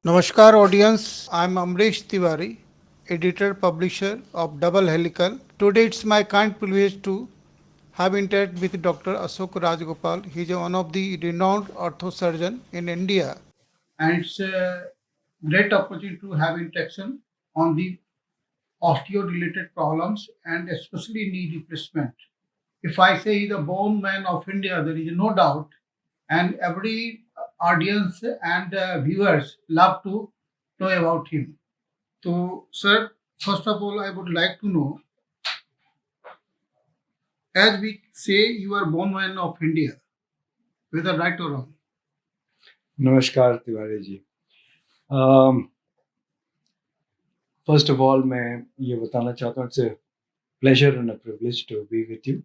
Namaskar audience, I am Amrish Tiwari, editor publisher of Double Helical. Today it's my kind privilege to have interacted with Dr. Ashok Rajgopal. He is one of the renowned orthosurgeon in India. And it's a great opportunity to have interaction on the osteo-related problems and especially knee replacement. If I say the bone man of India, there is no doubt, and every audience and viewers love to know about him. So, sir, first of all, I would like to know, as we say, you are bone man of India, whether right or wrong. नमस्कार Tiwari ji. First of all मैं ये बताना चाहता हूँ, it's a pleasure and a privilege to be with you.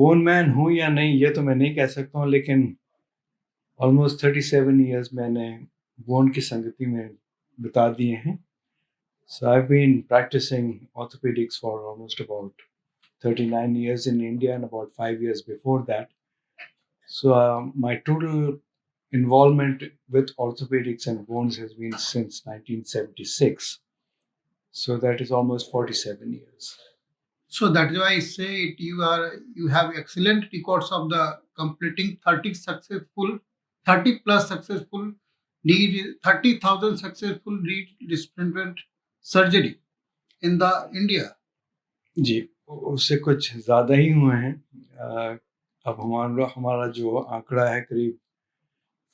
Bone man हूँ या नहीं ये तो मैं नहीं कह सकता हूँ, लेकिन ऑलमोस्ट 37 ईयर्स मैंने बोन की संगति में बिता दिए हैं। So I have been practising orthopaedics for almost about 39 years in India and about 5 years before that. So my total involvement with orthopedics and bones has been since 1976. So that is almost 47 years. So that is why I say it, you have excellent records of the completing 30 plus successful knee 30,000 successful knee replacement surgery in the India. जी, उससे कुछ ज़्यादा ही हुए हैं। अब हमारा जो आंकड़ा है करीब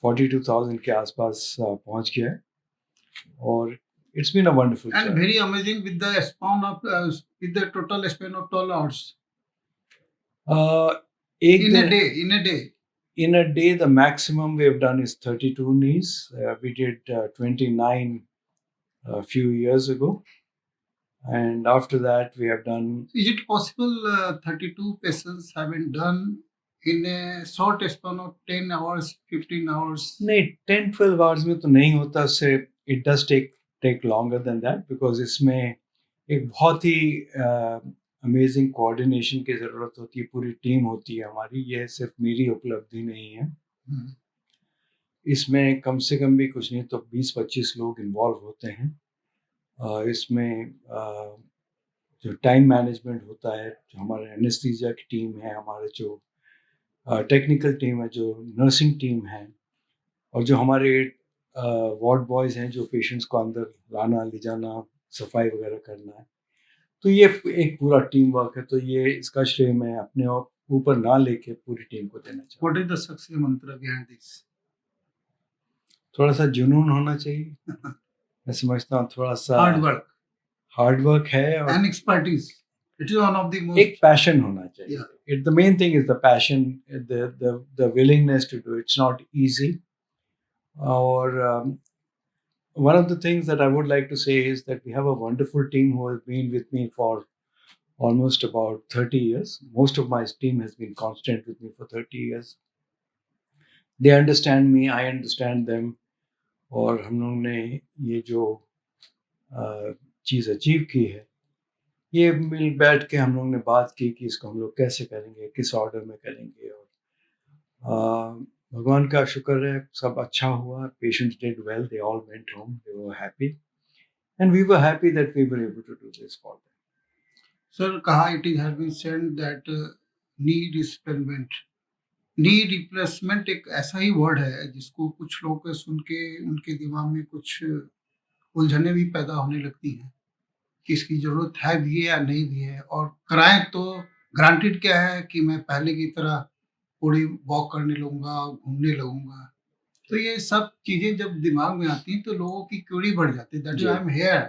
42,000 के आसपास पहुंच गया है, और it's been a wonderful And journey. very amazing with the span of with the total span of 12 hours एक in a दिन day. In a day, the maximum we have done is 32 knees. We did 29 a few years ago, and after that we have done. Is it possible 32 patients have been done in a short span of 10 hours, 15 hours? नहीं, 10-12 hours में तो नहीं होता, उससे it does take longer than that, because इसमें एक बहुत ही amazing coordination की ज़रूरत होती है, पूरी टीम होती है हमारी। ये सिर्फ मेरी उपलब्धि नहीं है। इसमें कम से कम भी कुछ नहीं तो 20-25 लोग इन्वॉल्व होते हैं। इसमें जो टाइम मैनेजमेंट होता है, जो हमारे एनेस्थीसिया की टीम है, हमारे जो टेक्निकल टीम है, जो नर्सिंग टीम है, और जो हमारे वार्ड बॉयज़ हैं जो पेशेंट्स को अंदर लाना ले जाना, सफाई वगैरह करना है, तो ये एक पूरा टीम वर्क है। तो ये इसका श्रेय मैं अपने ऊपर ना लेके पूरी टीम को देना चाहता हूँ। What is the success mantra behind this? थोड़ा सा जुनून होना चाहिए। मैं समझता हूँ थोड़ा सा हार्ड वर्क है, और And expertise. It is one of the most. एक पैशन होना चाहिए। Yeah. The main thing is the passion, the willingness to do it. It's not easy. Or one of the things that I would like to say is that we have a wonderful team who has been with me for almost about 30 years. Most of my team has been constant with me for 30 years. They understand me, I understand them. और हम लोग ने ये जो चीज़ achieve की है, ये मिल बैठ के हम लोग ने बात की कि इसको हम लोग कैसे करेंगे, किस ऑर्डर में करेंगे, और भगवान का शुक्र है सब अच्छा हुआ। Patients did well, they all went home, they were happy, and we were happy that we were able to do this for them. Sir, कहा it is has been said that knee replacement, knee replacement एक ऐसा ही word है जिसको कुछ लोग सुन के उनके दिमाग में कुछ उलझने भी पैदा होने लगती हैं कि इसकी जरूरत है भी है या नहीं भी है, और कराएं तो ग्रांटेड क्या है कि मैं पहले की तरह पूरी वॉक करने लगूंगा, घूमने लगूंगा। तो ये सब चीजें जब दिमाग में आती हैं तो लोगों की क्यूरी बढ़ जाती है। That I am here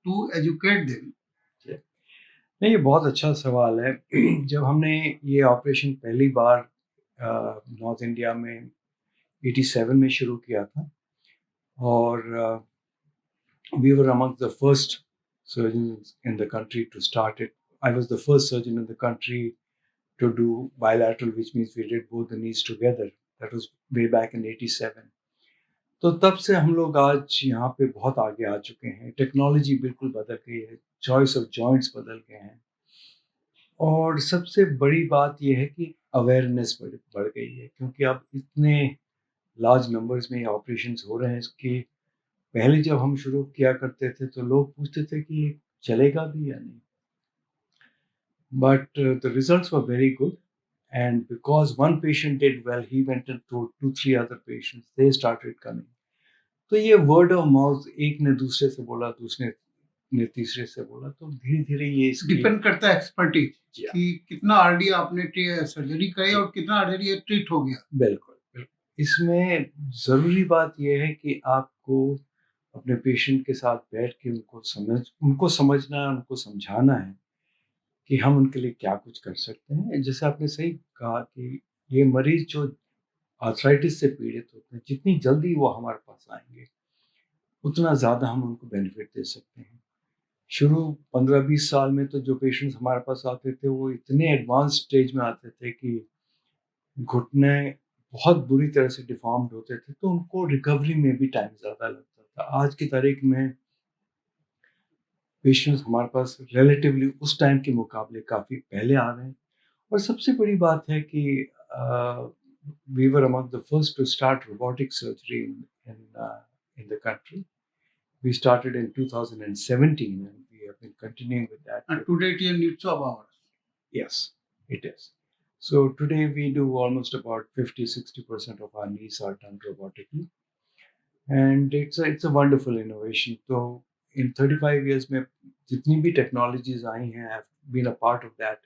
to educate them. नहीं, ये बहुत अच्छा सवाल है। जब हमने ये ऑपरेशन पहली बार नॉर्थ इंडिया में 87 में शुरू किया था, और we were among the first surgeons in the country to start it. I was the first surgeon in the country to do bilateral, which means we did both the knees together. That was way back in 87. तो तब से हम लोग आज यहाँ पे बहुत आगे आ चुके हैं। टेक्नोलॉजी बिल्कुल बदल गई है, चॉइस ऑफ जॉइंट्स बदल गए हैं, और सबसे बड़ी बात यह है कि अवेयरनेस बढ़ गई है, क्योंकि अब इतने लार्ज नंबर्स में ऑपरेशंस हो रहे हैं। इसके पहले जब हम शुरू किया करते थे तो लोग पूछते थे कि ये चलेगा भी या नहीं, but the results were very good, and because one patient did well, he went and told 2 3 other patients, they started coming. तो ये वर्ड ऑफ माउथ, एक ने दूसरे से बोला, दूसरे ने तीसरे से बोला, तो धीरे धीरे ये इसकी डिपेंड करता है एक्सपर्टीज जी हाँ, कि कितना अर्ली आपने सर्जरी करी जी। और कितना अर्ली ये ट्रीट हो गया। बिल्कुल बिल्कुल। इसमें ज़रूरी बात यह है कि आपको अपने पेशेंट के साथ बैठ के उनको समझना है, उनको समझाना है कि हम उनके लिए क्या कुछ कर सकते हैं। जैसे आपने सही कहा कि ये मरीज़ जो आर्थराइटिस से पीड़ित होते हैं, जितनी जल्दी वो हमारे पास आएँगे, उतना ज़्यादा हम उनको बेनिफिट दे सकते हैं। शुरू 15-20 साल में तो जो पेशेंट्स हमारे पास आते थे, वो इतने एडवांस स्टेज में आते थे कि घुटने बहुत बुरी तरह से डिफ़ॉर्म्ड होते थे, तो उनको रिकवरी में भी टाइम ज़्यादा लगता था। आज की तारीख में पेशेंट्स हमारे पास रिलेटिवली उस टाइम के मुकाबले काफ़ी पहले आ रहे हैं। और सबसे बड़ी बात है कि we were among the first to start robotic surgery in the country. We started in 2017 and we have been continuing with that. And today it is a needs of ours. Yes, it is. So today we do almost about 50-60% of our knees are done robotically, and it's a wonderful innovation. So in 35 years में जितनी भी technologies आई हैं, have been a part of that.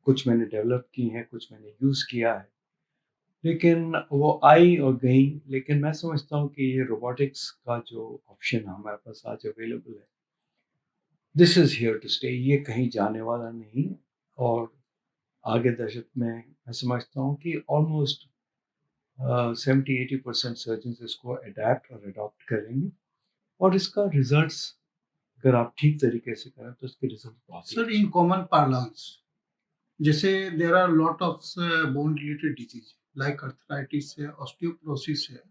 कुछ मैंने develop की हैं, कुछ मैंने यूज़ किया है, लेकिन वो आई और गई। लेकिन मैं समझता हूँ कि ये रोबोटिक्स का जो ऑप्शन हमारे पास आज अवेलेबल है, this is here to stay, ये कहीं जाने वाला नहीं। और आगे दशक में मैं समझता हूँ कि ऑलमोस्ट 70-80% सर्जन इसको अडेप्ट और अडॉप्ट करेंगे, और इसका रिजल्ट्स अगर आप ठीक तरीके से करें तो इसके रिजल्ट बहुत सर इन कॉमन पार्लांस जैसे there are lot of bone related disease like arthritis है, ऑस्टियोपोरोसिस है,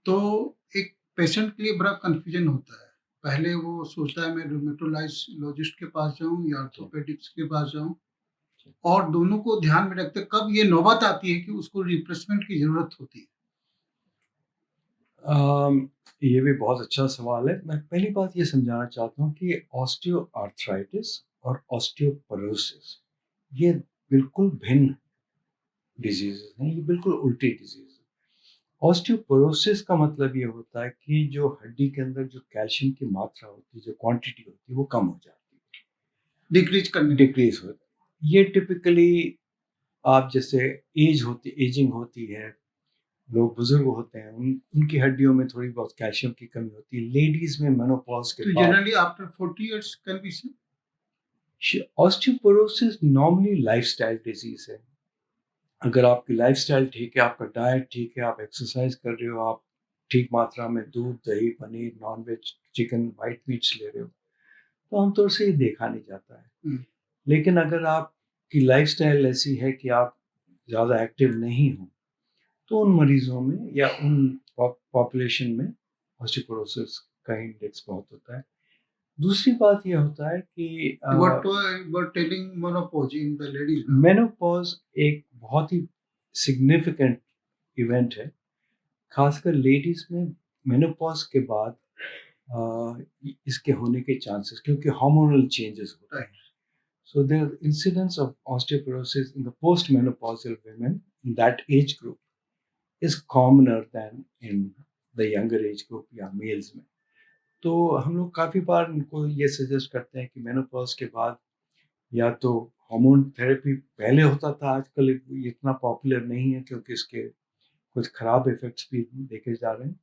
तो एक पेशेंट के लिए बड़ा कंफ्यूजन होता है। पहले वो सोचता है मैं रूमेटोलॉजिस्ट के पास जाऊं या ऑर्थोपेडिक्स के पास जाऊं, और दोनों को ध्यान में रखते कब ये नौबत आती है कि उसको रिप्लेसमेंट की जरूरत होती है। ये भी बहुत अच्छा सवाल है। मैं पहली बात ये समझाना चाहता हूँ कि ऑस्टियोआर्थराइटिस और ऑस्टियोपोरोसिस ये बिल्कुल भिन्न डिजीज़ेज़ हैं, ये बिल्कुल उल्टी डिजीज़ है। ऑस्टियोपोरोसिस का मतलब ये होता है कि जो हड्डी के अंदर जो कैल्शियम की मात्रा होती है, जो क्वांटिटी होती है, वो कम हो जाती है, डिक्रीज़ होती है। ये टिपिकली आप जैसे एजिंग होती है, लोग बुजुर्ग होते हैं, उनकी हड्डियों में थोड़ी बहुत कैल्शियम की कमी होती है। लेडीज में मेनोपॉज के तो बाद generally after 40 years can be seen. Osteoporosis normally lifestyle disease है। अगर आपकी लाइफस्टाइल ठीक है, आपका डाइट ठीक है, आप एक्सरसाइज कर रहे हो, आप ठीक मात्रा में दूध, दही, पनीर, नॉनवेज, चिकन, वाइट मीट्स ले रहे हो, तो आमतौर से ये देखा नहीं जाता है। लेकिन अगर आपकी लाइफस्टाइल ऐसी है कि आप ज़्यादा एक्टिव नहीं हो, तो उन मरीजों में या उन पॉपुलेशन में ऑस्टियोपोरोसिस का इंडेक्स बहुत होता है। दूसरी बात ये होता है कि मेनोपॉज एक बहुत ही सिग्निफिकेंट इवेंट है, खासकर लेडीज में। मेनोपॉज के बाद इसके होने के चांसेस, क्योंकि हार्मोनल चेंजेस होते हैं, so the incidence of osteoporosis in the postmenopausal women in that age group is commoner than in the younger age group या मेल्स में। तो हम लोग काफ़ी बार उनको ये सजेस्ट करते हैं कि मेनोपॉज के बाद या तो हार्मोन थेरेपी पहले होता था, आजकल ये इतना पॉपुलर नहीं है क्योंकि इसके कुछ खराब इफेक्ट्स भी देखे जा रहे हैं,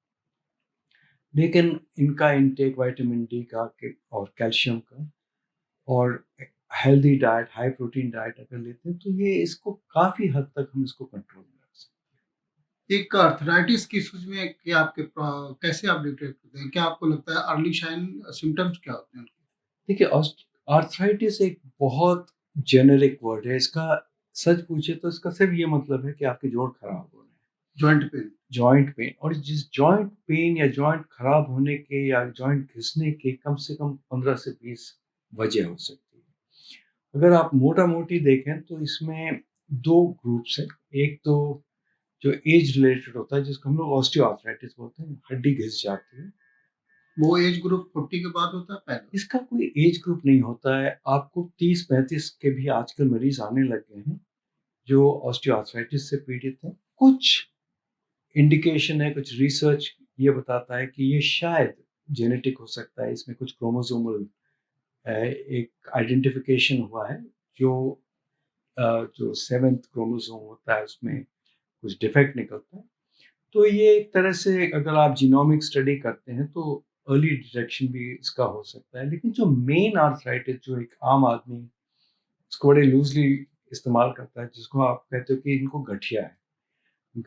लेकिन इनका इनटेक विटामिन डी का और कैल्शियम का और healthy diet, high protein diet अगर लेते हैं, तो ये इसको काफ़ी हद तक हम इसको कंट्रोल में रख सकते एक अर्थराइटिस की सूज में क्या आपके कैसे आप डिटेक्ट करते हैं? क्या आपको लगता है अर्ली साइन सिम्पटम्स क्या होते हैं? हैं। देखिए, आर्थराइटिस एक बहुत जेनेरिक वर्ड है। इसका सच पूछे तो इसका सिर्फ ये मतलब है कि आपके जोड़ खराब हो रहे हैं, जॉइंट पेन। और जिस जॉइंट पेन या जॉइंट खराब होने के या जॉइंट घिसने के कम से कम 15 से 20 वजह हो सकती है। अगर आप मोटा-मोटी देखें तो इसमें 2 ग्रुप्स हैं। एक तो जो एज रिलेटेड होता है, जिसको हम लोग ऑस्टियोआर्थराइटिस बोलते हैं, हड्डी घिस जाती है। वो एज ग्रुप 40 के बाद होता है पहले? इसका कोई एज ग्रुप नहीं होता है। आपको 30-35 के भी आजकल मरीज आने लग गए हैं जो ऑस्टियोआर्थराइटिस से पीड़ित हैं। कुछ इंडिकेशन है, कुछ रिसर्च ये बताता है कि ये शायद जेनेटिक हो सकता है, इसमें कुछ क्रोमोसोमल एक आइडेंटिफिकेशन हुआ है जो जो 7th क्रोमोसोम होता है उसमें कुछ डिफेक्ट निकलता है। तो ये एक तरह से अगर आप जीनोमिक स्टडी करते हैं तो अर्ली डिटेक्शन भी इसका हो सकता है। लेकिन जो मेन आर्थराइटिस जो एक आम आदमी इसको बड़े लूजली इस्तेमाल करता है, जिसको आप कहते हो कि इनको गठिया है।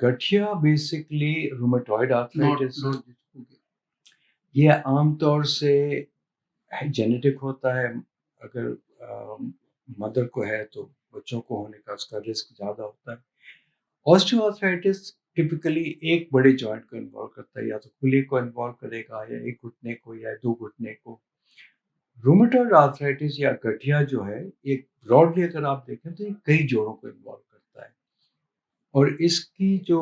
गठिया बेसिकली रूमेटॉइड आर्थराइटिस, ये आमतौर से जेनेटिक होता है। अगर मदर को है तो बच्चों को होने का उसका रिस्क ज़्यादा होता है। ऑस्टियोआर्थराइटिस टिपिकली एक बड़े जॉइंट को इन्वॉल्व करता है, या तो कुल्हे को इन्वॉल्व करेगा, या एक घुटने को, या दो घुटने को। रूमेटॉइड आर्थराइटिस या गठिया जो है, एक ब्रॉडली अगर आप देखें तो ये कई जोड़ों को इन्वॉल्व करता है। और इसकी जो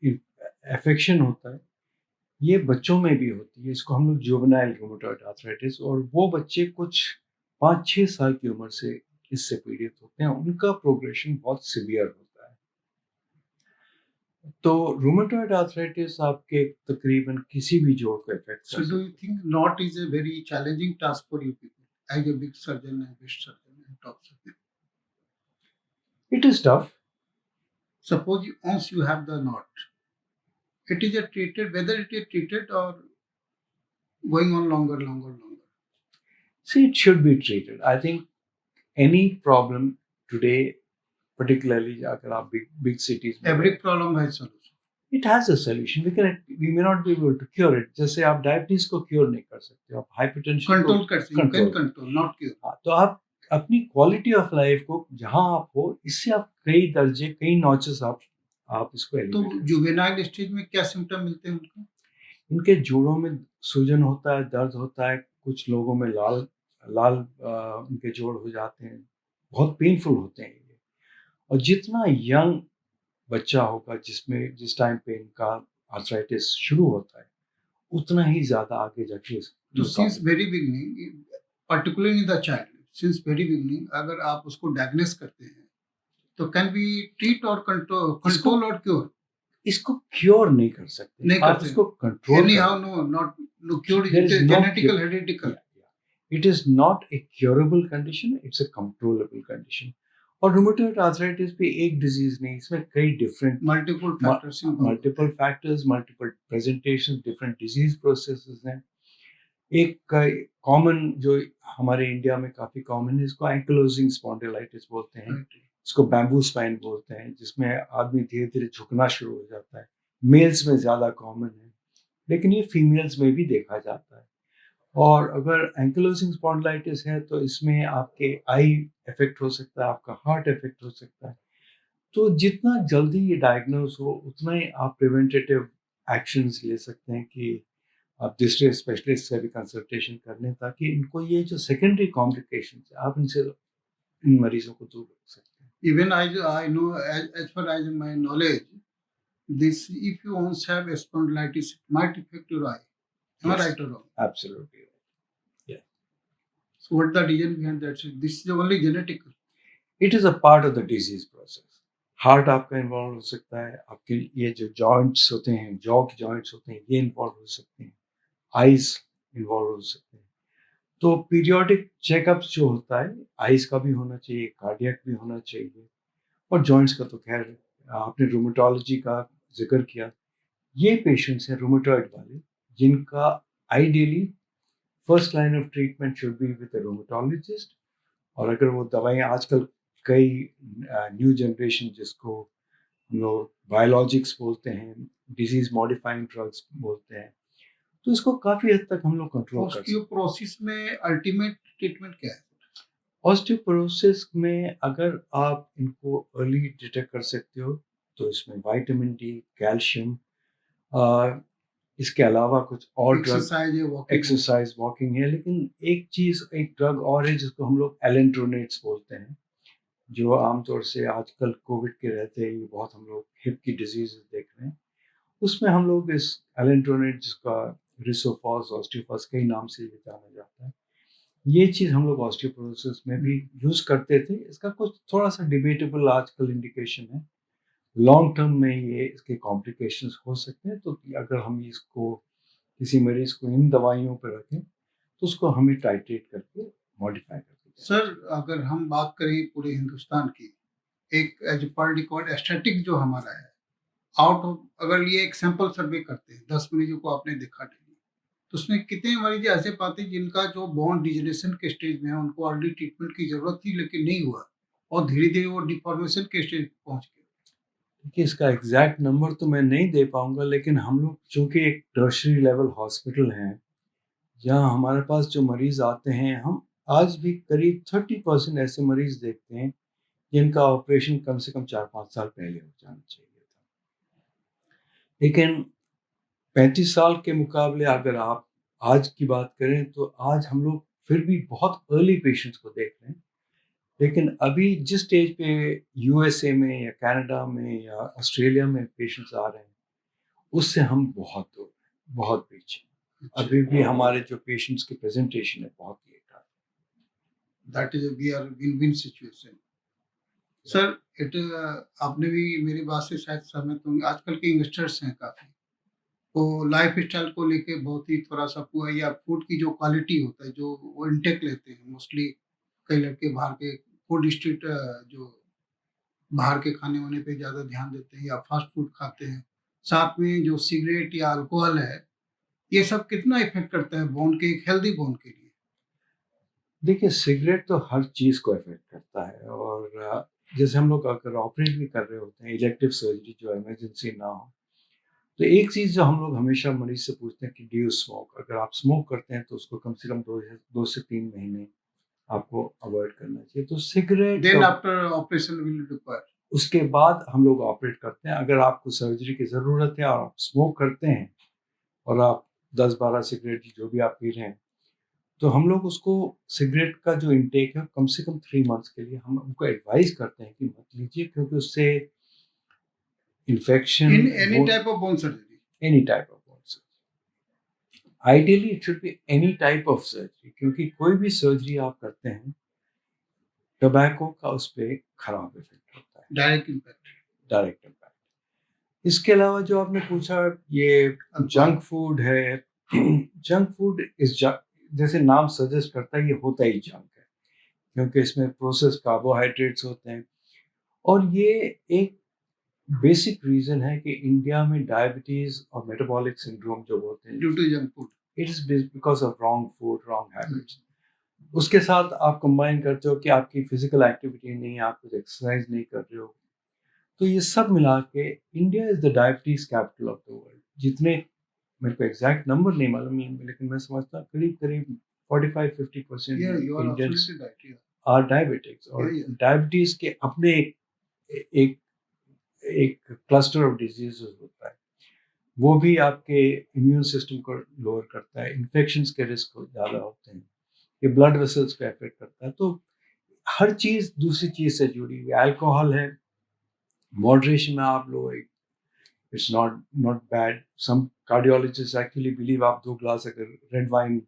एफेक्शन होता है ये बच्चों में भी होती है। इसको हम लोग जुवेनाइल रूमेटॉइड आर्थराइटिस, और वो बच्चे कुछ 5-6 साल की उम्र से इससे पीड़ित होते हैं, उनका प्रोग्रेशन बहुत सीवियर होता है। तो रूमेटॉइड आर्थराइटिस आपके तकरीबन किसी भी जोड़ को इफेक्ट कर So do सकता you think knot is a very challenging task for you people as a big surgeon and best surgeon and top surgeon? है। It is tough. Suppose once you have the knot, it is a treated, whether it is treated or going on longer. See, it should be treated. I think any problem today, particularly अगर आप big cities में Every problem has solution. it has a solution. We may not be able to cure it. जैसे आप diabetes को cure नहीं कर सकते, आप हाइपरटेंशन Control कर सकते, you can control control, not cure. हाँ, तो आप अपनी क्वालिटी ऑफ लाइफ को जहां आप हो, इससे आप कई दर्जे, कई नॉचेस आप इसको तो एलिवेट कर। जुवेनाइल स्टेज में क्या सिम्टम मिलते हैं उनको? इनके जोड़ों में सूजन होता है, दर्द होता है, कुछ लोगों में लाल लाल उनके जोड़ हो जाते हैं, बहुत पेनफुल होते हैं ये। और जितना यंग बच्चा होगा जिस टाइम पे इनका आर्थराइटिस शुरू होता है, उतना ही ज्यादा आगे जाके तो since very beginning, particularly in the child, since very beginning अगर आप उसको डायग्नोस करते हैं तो कैन बी ट्रीट और कंट्रोल और क्योर? इसको क्योर नहीं कर सकते, नहीं आप करते। इसको control Anyhow, no cure. There It is is no genetical, cure. hereditary. It is not a curable condition, it's a controllable condition. और रूमेटॉइड आर्थराइटिस भी एक डिजीज नहीं, इसमें कई different Multiple factors involved. Multiple factors, multiple presentation, different disease processes हैं। एक common जो हमारे इंडिया में काफी कॉमन है, इसको एंकिलोजिंग स्पॉन्डिलाइटिस बोलते हैं, इसको बैम्बू स्पाइन बोलते हैं, जिसमें आदमी धीरे धीरे झुकना शुरू हो जाता है। मेल्स में ज्यादा कॉमन है, लेकिन ये फीमेल्स में भी देखा जाता है। और अगर एंकिलोजिंग स्पॉन्डिलाइटिस है तो इसमें आपके आई इफेक्ट हो सकता है, आपका हार्ट इफेक्ट हो सकता है। तो जितना जल्दी ये डायग्नोज हो, उतना ही आप प्रिवेंटेटिव एक्शंस ले सकते हैं कि आप दूसरे स्पेशलिस्ट से भी कंसल्टेशन कर लें, ताकि इनको ये जो सेकेंडरी कॉम्प्लिकेशंस है, आप इनसे इन मरीजों को दूर रख सकते हैं। Even I know, as far as my knowledge, this if you once have a spondylitis, it might affect your eye. Am I Yes. right or wrong? Absolutely. So what the reason behind that? So this is only genetic. It is a part of the disease process. Heart आपका involve हो सकता है, आपके ये जो joints होते हैं, jaw के जॉइंट्स होते हैं, ये इन्वॉल्व हो सकते हैं, आईज इन्वॉल्व हो सकते हैं। तो पीरियोडिक चेकअप्स जो होता है, आईज का भी होना चाहिए, कार्डियक भी होना चाहिए, और जॉइंट्स का तो खैर आपने रूमेटोलॉजी का जिक्र किया। ये पेशेंट्स हैं रूमेटॉइड वाले, जिनका ideally first line of treatment should be with a rheumatologist. और अगर वो दवाइयाँ आजकल कई न्यू जनरेशन जिसको हम लोग बायोलॉजिक्स बोलते हैं, डिजीज मॉडिफाइंग ड्रग्स बोलते हैं, तो इसको काफी हद तक हम लोग कंट्रोल कर सकते हैं। ऑस्टियोपोरोसिस में अल्टीमेट ट्रीटमेंट क्या है? ऑस्टियोपोरोसिस में अगर आप इनको अर्ली डिटेक्ट कर सकते हो तो इसमें विटामिन डी, कैल्शियम, इसके अलावा कुछ और एक्सरसाइज, वॉकिंग है। लेकिन एक चीज, एक ड्रग और है जिसको हम लोग एलेंड्रोनेट्स बोलते हैं, जो आमतौर से आजकल कोविड के रहते ही बहुत हम लोग हिप की डिजीज देख रहे हैं, उसमें हम लोग इस एलेंटोनेट, जिसका रिसोफॉस ऑस्टियोपॉस कई नाम से भी जाना जाता है, ये चीज़ हम लोग ऑस्टियोपोरोसिस में भी यूज़ करते थे। इसका कुछ थोड़ा सा डिबेटेबल आजकल इंडिकेशन है। लॉन्ग टर्म में ये इसके कॉम्प्लिकेशंस हो सकते हैं, तो अगर हम इसको किसी मरीज को इन दवाइयों पर रखें तो उसको हमें टाइट्रेट करके मॉडिफाई करके देना सर, चाहिए। अगर हम बात करें पूरे हिंदुस्तान की, एक एज पर रिकॉर्ड एस्थेटिक जो हमारा है, आउट ऑफ अगर ये एक सैंपल सर्वे करते हैं, 10 मरीजों को आपने देखा डेली, तो उसमें कितने मरीज ऐसे पाते हैं जिनका जो बोन डिजनरेशन के स्टेज में है, उनको ऑलरेडी ट्रीटमेंट की ज़रूरत थी लेकिन नहीं हुआ और धीरे-धीरे वो डिफॉर्मेशन के स्टेज पे पहुँच गए। देखिए, इसका एग्जैक्ट नंबर तो मैं नहीं दे पाऊंगा, लेकिन हम लोग चूंकि एक टर्शरी लेवल हॉस्पिटल हैं, जहाँ हमारे पास जो मरीज आते हैं, हम आज भी करीब 30% ऐसे मरीज देखते हैं जिनका ऑपरेशन कम से कम 4-5 साल पहले हो जाना चाहिए था। लेकिन 35 साल के मुकाबले अगर आप आज की बात करें तो आज हम लोग फिर भी बहुत अर्ली पेशेंट्स को देख रहे हैं। लेकिन अभी जिस स्टेज पे यूएसए में या कनाडा में या ऑस्ट्रेलिया में पेशेंट्स आ रहे हैं, उससे हम बहुत दूर हैं, बहुत पीछे हैं। अभी भी हमारे जो पेशेंट्स की प्रेजेंटेशन है बहुत लेट आ रही that is we are win win situation. Sir, आपने भी मेरी बात से शायद सहमत होंगे, आजकल के यंगस्टर्स हैं काफ़ी, तो लाइफ़स्टाइल को लेके बहुत ही थोड़ा-सा पुअर या फूड की जो क्वालिटी होता है, जो वो इनटेक लेते हैं मोस्टली कई लड़के बाहर के फूड स्ट्रीट जो बाहर के खाने-वाने पे ज़्यादा ध्यान देते हैं या फ़ास्ट फूड खाते हैं। साथ में जो सिगरेट या अल्कोहल है, ये सब कितना इफ़ेक्ट करता है बोन के एक हेल्दी बोन के लिए? है। देखिए, सिगरेट तो हर चीज़ को इफेक्ट करता है, और जैसे हम लोग अगर ऑपरेट भी कर रहे होते हैं, इलेक्टिव सर्जरी जो इमरजेंसी ना हो, तो एक चीज़ जो हम लोग हमेशा मरीज से पूछते हैं कि डू यू स्मोक? अगर आप स्मोक करते हैं तो उसको कम से कम 2 से 3 महीने आपको अवॉइड करना चाहिए। तो cigarette then after operation will require. उसके बाद हम लोग ऑपरेट करते हैं। अगर आपको सर्जरी की ज़रूरत है और आप स्मोक करते हैं और आप 10-12 सिगरेट जो भी आप पी रहे हैं, तो हम लोग उसको सिगरेट का जो इंटेक है कम से कम 3 मंथ्स के लिए हम उनको एडवाइस करते हैं कि मत लीजिए, क्योंकि उससे infection, in any type of bone surgery? Any type of ideally it should be any type of surgery, क्योंकि कोई भी सर्जरी आप करते हैं, टोबैको का उस पर खराब इफेक्ट होता है, डायरेक्ट इम्पैक्ट। Direct impact. इसके अलावा जो आपने पूछा, ये जंक फूड है, जंक फूड इज जैसे नाम सजेस्ट करता है, ये होता ही जंक है, क्योंकि इसमें प्रोसेस कार्बोहाइड्रेट्स होते हैं। और ये एक बेसिक रीजन है कि इंडिया में डायबिटीज और मेटाबॉलिक सिंड्रोम जो होते हैं, due to junk food. It is because of wrong food, wrong habits. उसके साथ आप कंबाइन करते हो कि आपकी फिजिकल एक्टिविटी नहीं है, आप कुछ एक्सरसाइज नहीं कर रहे हो, तो ये सब मिला के India is the diabetes capital of the world. जितने, मेरे को एग्जैक्ट नंबर नहीं मालूम है, लेकिन मैं समझता हूँ करीब करीब 45-50% Yeah, you are Indians absolutely right. Yeah. Are diabetics. और Yeah, yeah. डायबिटीज के अपने एक एक क्लस्टर ऑफ डिजीजेस होता है, वो भी आपके इम्यून सिस्टम को लोअर करता है, इन्फेक्शंस के रिस्क ज़्यादा होते हैं, ये ब्लड वेसल्स को अफेक्ट करता है। तो हर चीज़ दूसरी चीज़ से जुड़ी हुई। अल्कोहल है, मॉडरेशन में आप लो, it's not bad. Some cardiologist actually believe आप 2 ग्लास अगर रेड वाइन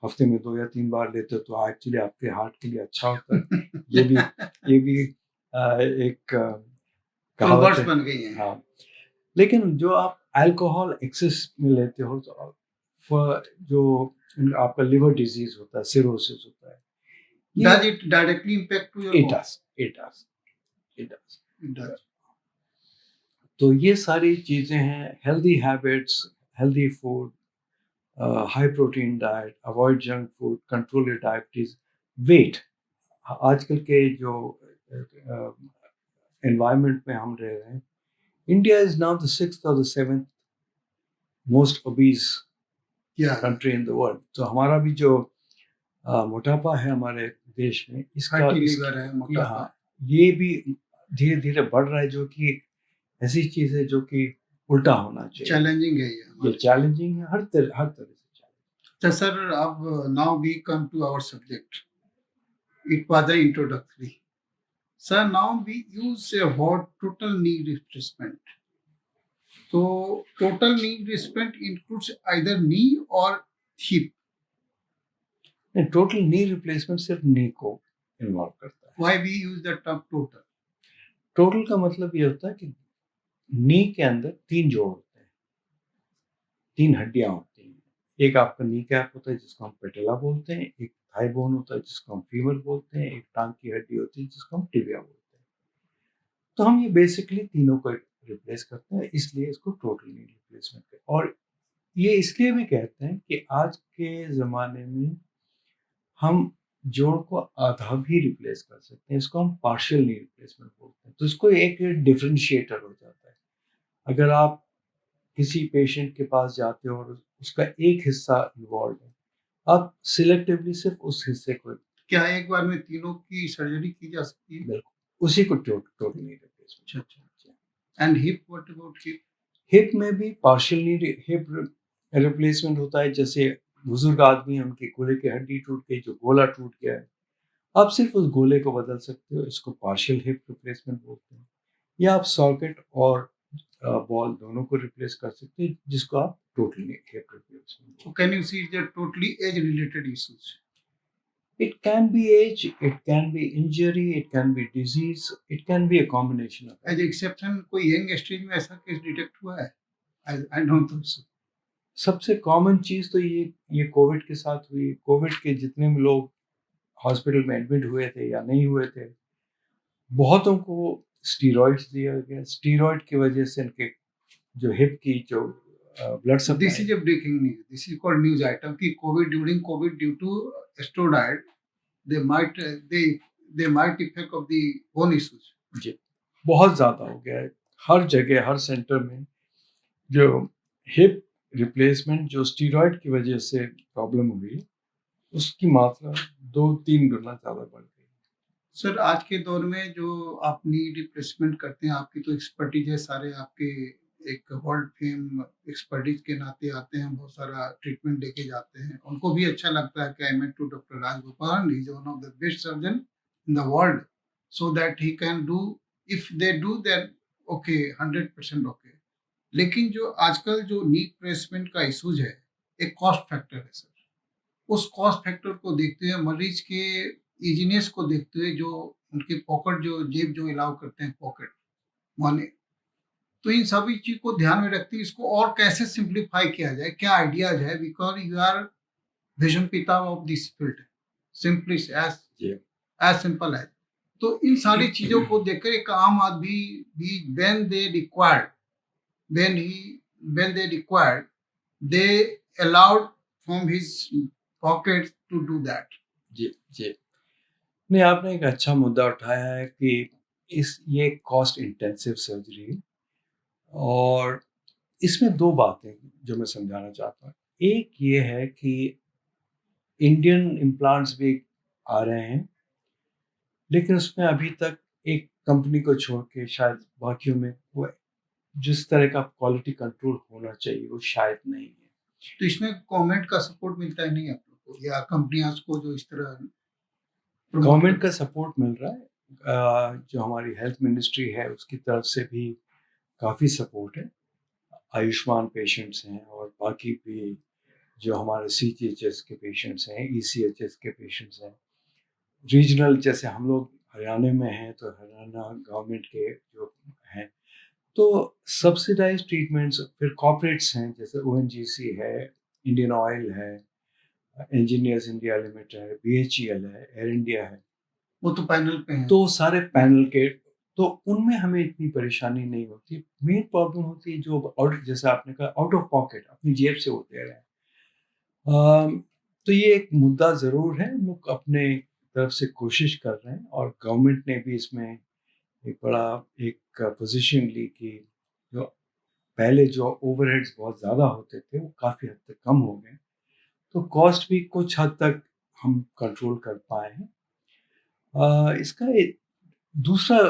हफ्ते में 2 या 3 बार लेते हो तो एक्चुअली आपके हार्ट के लिए अच्छा होता है। ये भी एक कहावत Proverbs है। बन गई हैं। हाँ, लेकिन जो आप अल्कोहल एक्सेस में लेते हो तो जो आपका लिवर डिजीज होता है, सिरोसिस होता है, Does it directly impact to your it bone? Does it does it does It does. तो ये सारी चीज़ें हैं। Healthy habits, healthy food, high protein diet, avoid junk food, control your diabetes, weight. आजकल के जो एनवायरनमेंट में हम रह रहे हैं, India is now the 6th or the 7th most obese Yeah. Country in the world. तो हमारा भी जो मोटापा है हमारे देश में, Fatty liver है, मोटापा। यहाँ ये भी धीरे धीरे बढ़ रहा है, जो कि ऐसी चीज है जो कि उल्टा होना चाहिए। चैलेंजिंग है ये चैलेंजिंग है, हर तरह से challenging। तो सर, अब now we come to our subject. It was the introductory. Sir, now we use a word total knee replacement. So total knee replacement includes either knee or hip. Total knee replacement सिर्फ नी को involve करता है. Why we use the term total? Total का मतलब ये होता है कि नी के अंदर 3 जोड़ होते हैं, 3 हड्डियां होती हैं. एक आपका नी कैप होता है जिसको हम पेटेला बोलते हैं, एक थाई बोन होता है जिसको हम फीमर बोलते हैं, एक टांग की हड्डी होती है जिसको हम टिबिया बोलते हैं. तो हम ये बेसिकली तीनों को रिप्लेस करते हैं, इसलिए इसको टोटल नी रिप्लेसमेंट कहते हैं. और ये इसलिए भी कहते हैं कि आज के ज़माने में हम जोड़ को आधा भी रिप्लेस कर सकते हैं, इसको हम पार्शियल नी रिप्लेसमेंट बोलते हैं. तो इसको एक डिफरेंशिएटर हो जाता है. अगर आप किसी पेशेंट के पास जाते हो और उसका एक हिस्सा इन्वॉल्व है, आप सिलेक्टिवली सिर्फ उस हिस्से को, क्या एक बार में तीनों की सर्जरी की जा सकती है? बिल्कुल उसी को टोटल नी रिप्लेसमेंट. अच्छा. And hip, what about hip? Hip में भी पार्शियल नी हिप रिप्लेसमेंट होता है. जैसे बुजुर्ग आदमी है, उनके गोले की हड्डी टूट गई, जो गोला टूट गया है, आप सिर्फ उस गोले को बदल सकते हो, इसको पार्शियल हिप रिप्लेसमेंट बोलते हैं. या आप सॉकेट और बॉल दोनों को रिप्लेस कर सकते हैं, जिसको आप total hip replacement. So can you see the totally age related issues? It can be age, it can be injury, it can be disease, it can be a combination of. As exception, कोई young stage में ऐसा case detect हुआ है? I don't think so. सबसे common चीज तो ये Covid के साथ हुई. कोविड के जितने भी लोग हॉस्पिटल में एडमिट हुए थे या नहीं हुए थे, बहुतों को स्टीरॉइड्स दिया गया. स्टीरॉइड की वजह से इनके जो हिप की जो blood supply. This is a breaking news. This is called news item कि COVID, during COVID, due to steroid, they might effect of the bone issues. जी, बहुत ज़्यादा हो गया है. हर जगह, हर सेंटर में जो हिप रिप्लेसमेंट जो स्टीरॉइड की वजह से प्रॉब्लम हुई, उसकी मात्रा 2-3 गुना ज़्यादा बढ़ गई. सर, आज के दौर में जो आप नी रिप्लेसमेंट करते हैं, आपकी तो एक्सपर्टीज है, सारे आपके एक वर्ल्ड फेम एक्सपर्टीज के नाते आते हैं, बहुत सारा ट्रीटमेंट लेके जाते हैं, उनको भी अच्छा लगता है कि I met to doctor Rajagopal, he is one of the best surgeon in the world, so that he can do, if they do then okay, 100% okay. लेकिन जो आजकल जो नी रिप्लेसमेंट का इशूज है, एक कॉस्ट फैक्टर है सर. उस cost factor को देखते हुए, मरीज के इजीनेस को देखते हुए, जो उनके पॉकेट, जो जेब जो अलाउ करते हैं पॉकेट मनी, तो इन सभी चीज को ध्यान में रखते हुए इसको और कैसे सिंप्लीफाई किया जाए, क्या आइडियाज है, बिकॉज यू आर विजन पिता of this field, simply as simple as. तो इन सारी चीजों को देखकर एक आम आदमी भी when they required, when they required, they allowed from his pocket to do that. जी जी. नहीं, आपने एक अच्छा मुद्दा उठाया है कि ये कॉस्ट इंटेंसिव सर्जरी है. और इसमें 2 बातें जो मैं समझाना चाहता हूँ. एक ये है कि इंडियन इम्प्लांट्स भी आ रहे हैं, लेकिन उसमें अभी तक एक कंपनी को छोड़ के शायद बाकियों में वो जिस तरह का क्वालिटी कंट्रोल होना चाहिए वो शायद नहीं है. तो इसमें गवर्नमेंट का सपोर्ट मिलता है नहीं आप लोग को, या कंपनियां को जो इस तरह गवर्नमेंट का सपोर्ट मिल रहा है. जो हमारी हेल्थ मिनिस्ट्री है उसकी तरफ से भी काफ़ी सपोर्ट है. आयुष्मान पेशेंट्स हैं और बाकी भी जो हमारे CGHS के पेशेंट्स हैं, ECHS के पेशेंट्स हैं, रीजनल जैसे हम लोग हरियाणा में हैं तो हरियाणा गवर्नमेंट के जो हैं, तो सब्सिडाइज ट्रीटमेंट्स. फिर कॉर्पोरेट्स हैं जैसे ONGC है, इंडियन ऑयल है, इंजीनियर्स इंडिया लिमिटेड है, BHEL है, एयर इंडिया है, वो तो पैनल पे हैं. तो सारे पैनल के, तो उनमें हमें इतनी परेशानी नहीं होती. मेन प्रॉब्लम होती है जो आउट, जैसे आपने कहा, आउट ऑफ पॉकेट, अपनी जेब से वो दे रहे हैं. तो ये एक मुद्दा ज़रूर है. हम लोग अपने तरफ से कोशिश कर रहे हैं और गवर्नमेंट ने भी इसमें एक बड़ा एक पोजीशन ली कि जो पहले जो ओवरहेड्स बहुत ज़्यादा होते थे वो काफ़ी हद तक कम हो गए, तो कॉस्ट भी कुछ हद तक हम कंट्रोल कर पाए हैं. इसका एक दूसरा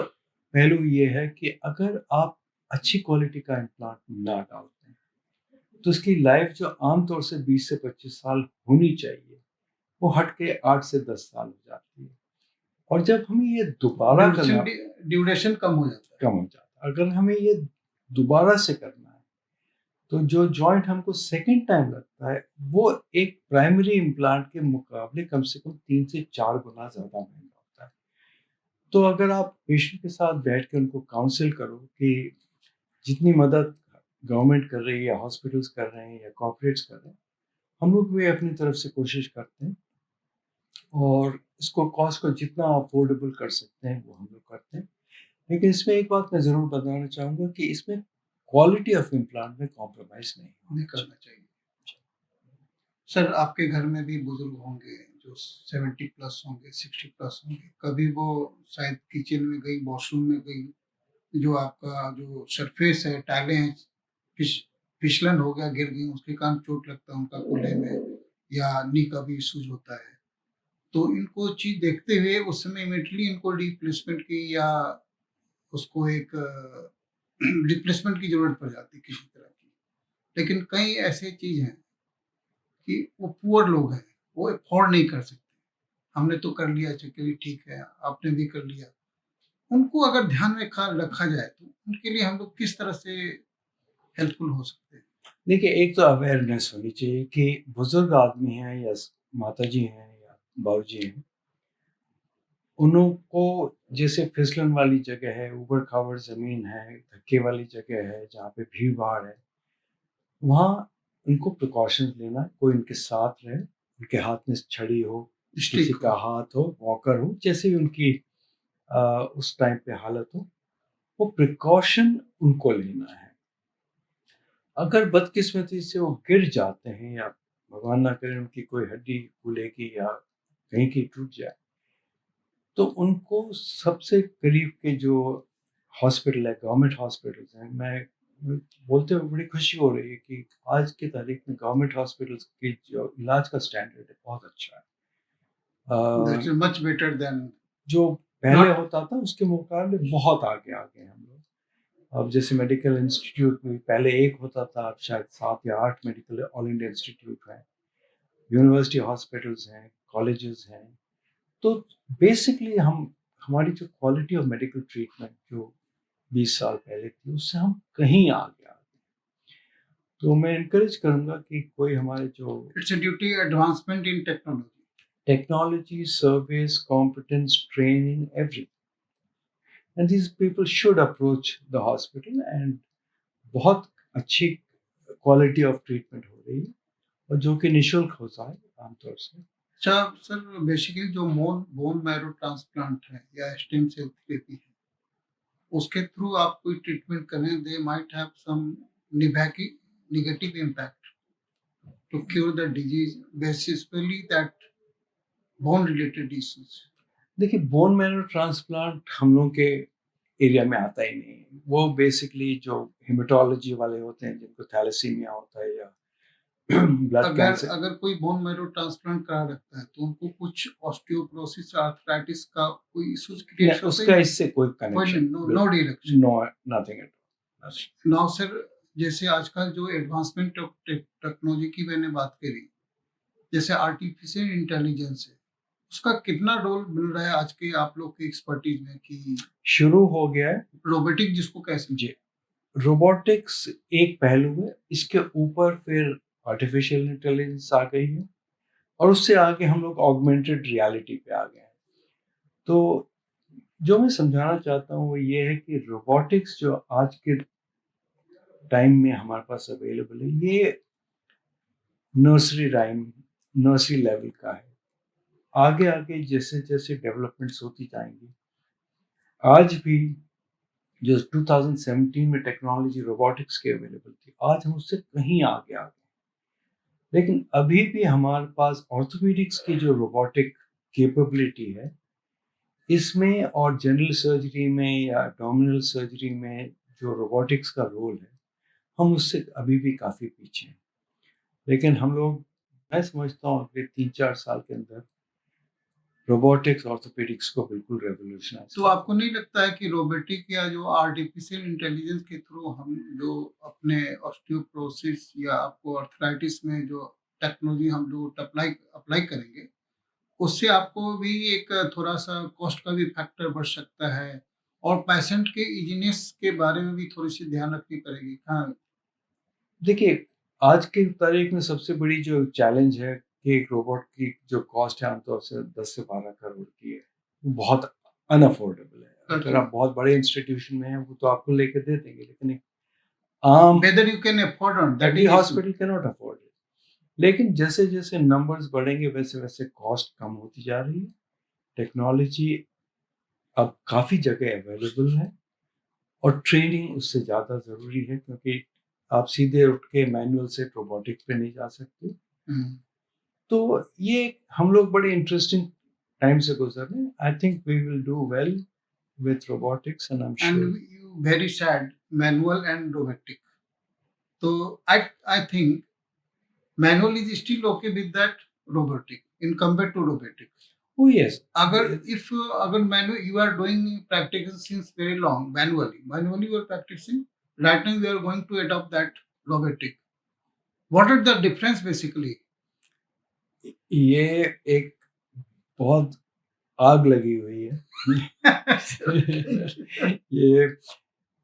पहलू ये है कि अगर आप अच्छी क्वालिटी का इम्प्लांट ना डालते हैं तो इसकी लाइफ जो आमतौर से 20 से 25 साल होनी चाहिए वो हट के 8 से 10 साल हो जाती है. और जब हमें ये दोबारा करना ड्यूरेशन कम हो जाता है। कम हो जाता है, अगर हमें ये दोबारा से करना है तो जो जॉइंट हमको सेकेंड टाइम लगता है वो एक प्राइमरी इम्प्लांट के मुकाबले कम से कम 3 से 4 गुना ज़्यादा महंगा होता है। तो अगर आप पेशेंट के साथ बैठ के उनको काउंसिल करो कि जितनी मदद गवर्नमेंट कर रही है, हॉस्पिटल्स कर रहे हैं या कॉर्पोरेट्स कर रहे हैं, हम लोग भी अपनी तरफ से कोशिश करते हैं और इसको कॉस्ट को जितना अफोर्डेबल कर सकते हैं वो हम लोग करते हैं। लेकिन इसमें एक बात मैं ज़रूर बताना चाहूँगा कि इसमें क्वालिटी ऑफ इम्प्लांट में कॉम्प्रोमाइज़ नहीं नहीं होना करना चाहिए। सर आपके घर में भी बुजुर्ग होंगे जो 70 प्लस होंगे, 60 प्लस होंगे, कभी वो शायद किचन में गई, वॉशरूम में गई, जो आपका जो सरफेस है, टाइलें हैं, फिस फिसलन हो गया, गिर गई, उसके कारण चोट लगता है उनका कूल्हे में या नी का भी इश्यूज होता है। तो इनको चीज़ देखते हुए उस समय इमीडिएटली इनको रिप्लेसमेंट की या उसको एक रिप्लेसमेंट की ज़रूरत पड़ जाती है किसी तरह की। लेकिन कई ऐसे चीज़ हैं कि वो पुअर लोग हैं, वो अफ़ोर्ड नहीं कर सकते। हमने तो कर लिया, चलिए ठीक है, आपने भी कर लिया। उनको अगर ध्यान में खा रखा जाए तो उनके लिए हम लोग किस तरह से हेल्पफुल हो सकते हैं? देखिए, एक तो अवेयरनेस होनी चाहिए कि बुजुर्ग आदमी हैं या माताजी हैं या बाबूजी हैं, उनको जैसे फिसलन वाली जगह है, ऊबड़ खाबड़ जमीन है, धक्के वाली जगह है जहाँ पे भीड़ भाड़ है, वहाँ उनको प्रिकॉशंस लेना है, कोई उनके साथ रहे, उनके हाथ में छड़ी हो, किसी स्टिक का हो। हाथ हो, वॉकर हो, जैसे भी उनकी उस टाइम पे हालत हो, वो प्रिकॉशन उनको लेना है। अगर बदकिस्मती से वो गिर जाते हैं या भगवान ना करे उनकी कोई हड्डी खुलेगी या कहीं की टूट जाए, तो उनको सबसे करीब के जो हॉस्पिटल है, गवर्नमेंट हॉस्पिटल्स हैं, मैं बोलते हुए बड़ी खुशी हो रही है कि आज की तारीख में गवर्नमेंट हॉस्पिटल्स की जो इलाज का स्टैंडर्ड है बहुत अच्छा है। That's a, much better than जो पहले नॉट। होता था उसके मुकाबले बहुत आगे आ गए हम लोग। अब जैसे मेडिकल इंस्टीट्यूट में पहले एक होता था, अब शायद 7 या 8 मेडिकल ऑल इंडिया इंस्टीट्यूट हैं, यूनिवर्सिटी हॉस्पिटल्स हैं, कॉलेजेस हैं। तो बेसिकली हम हमारी जो क्वालिटी ऑफ मेडिकल ट्रीटमेंट जो 20 साल पहले थी उससे हम कहीं आगे आ गए। तो मैं इनकरेज करूंगा कि कोई हमारे जो it's a duty advancement in technology. Technology, service, competence, training, every and these people should approach the hospital and बहुत अच्छी क्वालिटी ऑफ ट्रीटमेंट हो रही है और जो कि निःशुल्क होता है आमतौर से। अच्छा सर, बेसिकली जो बोन मैरो ट्रांसप्लांट है या स्टेम सेल थेरेपी है, उसके थ्रू आप कोई ट्रीटमेंट करें, दे माइट हैव सम निभैकी negative impact to cure the disease, basically that bone related issues. देखिए, बोन मैरो ट्रांसप्लांट हम लोग के एरिया में आता ही नहीं है। वो बेसिकली जो हेमेटोलॉजी वाले होते हैं जिनको थैलेसीमिया होता है या ब्लड अगर कैंसर, अगर कोई बोन मैरो ट्रांसप्लांट करा रखता है तो उनको कुछ ऑस्टियोपोरोसिस आर्थराइटिस का कोई इश्यूज क्रिएट होते उसका हैं? इससे कोई कोई connection, no no direction. No, nothing at all. Now sir, जैसे आजकल जो एडवांसमेंट ऑफ टेक्नोलॉजी की मैंने बात करी, जैसे आर्टिफिशियल इंटेलिजेंस है, उसका कितना रोल मिल रहा है आज के आप लोग की एक्सपर्टीज में कि शुरू हो गया है रोबोटिक जिसको कह सकते जी। रोबोटिक्स एक पहलू है, इसके ऊपर फिर आर्टिफिशियल इंटेलिजेंस आ गई है और उससे आगे हम लोग ऑगमेंटेड रियलिटी पे आ गए हैं। तो जो मैं समझाना चाहता हूँ वो ये है कि रोबोटिक्स जो आज के टाइम में हमारे पास अवेलेबल है, ये नर्सरी राइम, नर्सरी लेवल का है। आगे आगे जैसे जैसे डेवलपमेंट्स होती जाएंगी, आज भी जो 2017 में टेक्नोलॉजी रोबोटिक्स की अवेलेबल थी, आज हम उससे कहीं आगे आ गए। लेकिन अभी भी हमारे पास ऑर्थोपेडिक्स की जो रोबोटिक कैपेबिलिटी है, इसमें और जनरल सर्जरी में या एब्डोमिनल सर्जरी में जो रोबोटिक्स का रोल है, हम उससे अभी भी काफ़ी पीछे हैं। लेकिन हम लोग, मैं समझता हूँ अगले 3-4 साल के अंदर रोबोटिक्स ऑर्थोपेडिक्स को बिल्कुल रेवोल्यूशनाइज तो कर आपको देंगे। नहीं लगता है कि रोबोटिक या जो आर्टिफिशियल इंटेलिजेंस के थ्रू हम जो अपने ऑस्टियोपोरोसिस या आपको आर्थराइटिस में जो टेक्नोलॉजी हम लोग अप्लाई अप्लाई करेंगे, उससे आपको भी एक थोड़ा-सा कॉस्ट का भी फैक्टर बढ़ सकता है और पेशेंट के ईज़ीनेस के बारे में भी थोड़ी-सी ध्यान रखनी पड़ेगी। हाँ, देखिए, आज की तारीख में सबसे बड़ी जो चैलेंज है कि एक रोबोट की जो कॉस्ट है आमतौर से 10 से 12 करोड़ की है। वो बहुत अनअफोर्डेबल है। अगर करती आप बहुत बड़े इंस्टीट्यूशन में हैं, वो तो आपको लेके दे देंगे, लेकिन एक आम whether you can afford on that every is issue. Hospital can not afford it. लेकिन जैसे-जैसे नंबर्स बढ़ेंगे, वैसे-वैसे कॉस्ट कम होती जा रही है। टेक्नोलॉजी अब काफ़ी जगह अवेलेबल है और ट्रेनिंग उससे ज़्यादा ज़रूरी है, क्योंकि आप सीधे उठ के मैनुअल से रोबोटिक्स पे नहीं जा सकते। हुँ। तो ये हम लोग बड़े इंटरेस्टिंग टाइम से गुजर रहे हैं। I think we will do well with robotics and I am and sure. You very sad manual and robotic. तो I think manual is still okay with that robotic in compare to robotic. Oh yes. अगर if अगर manual you are doing practical since very long manually you are practising right now you are going to adopt that robotic. What are the difference basically? ये एक बहुत आग लगी हुई है। ये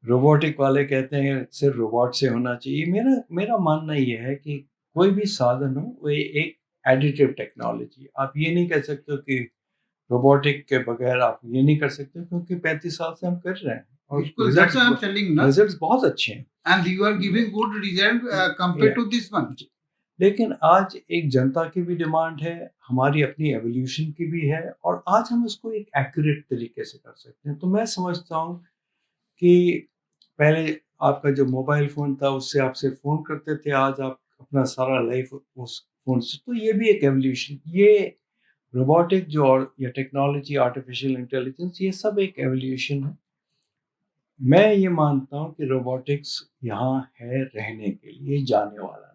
रोबोटिक वाले कहते हैं सिर्फ रोबोट से होना चाहिए। मेरा मेरा मानना ये है कि कोई भी साधन हो, वो एक एडिटिव टेक्नोलॉजी। आप ये नहीं कह सकते हो कि रोबोटिक के बगैर आप ये नहीं कर सकते, क्योंकि 35 साल से हम कर रहे हैं और बिल्कुल, that's why I am telling ना, रिजल्ट्स बहुत अच्छे हैं। And you are giving good result compare Yeah. To this one. लेकिन आज एक जनता की भी डिमांड है, हमारी अपनी एवोल्यूशन की भी है, और आज हम उसको एक एक्यूरेट तरीके से कर सकते हैं। तो मैं समझता हूँ कि पहले आपका जो मोबाइल फ़ोन था, उससे आप सिर्फ फ़ोन करते थे, आज आप अपना सारा लाइफ उस फ़ोन से, तो ये भी एक एवोल्यूशन। ये रोबोटिक जो और या टेक्नोलॉजी, आर्टिफिशियल इंटेलिजेंस, ये सब एक एवोल्यूशन है। मैं ये मानता हूँ कि रोबोटिक्स यहाँ है रहने के लिए, जाने वाला नहीं।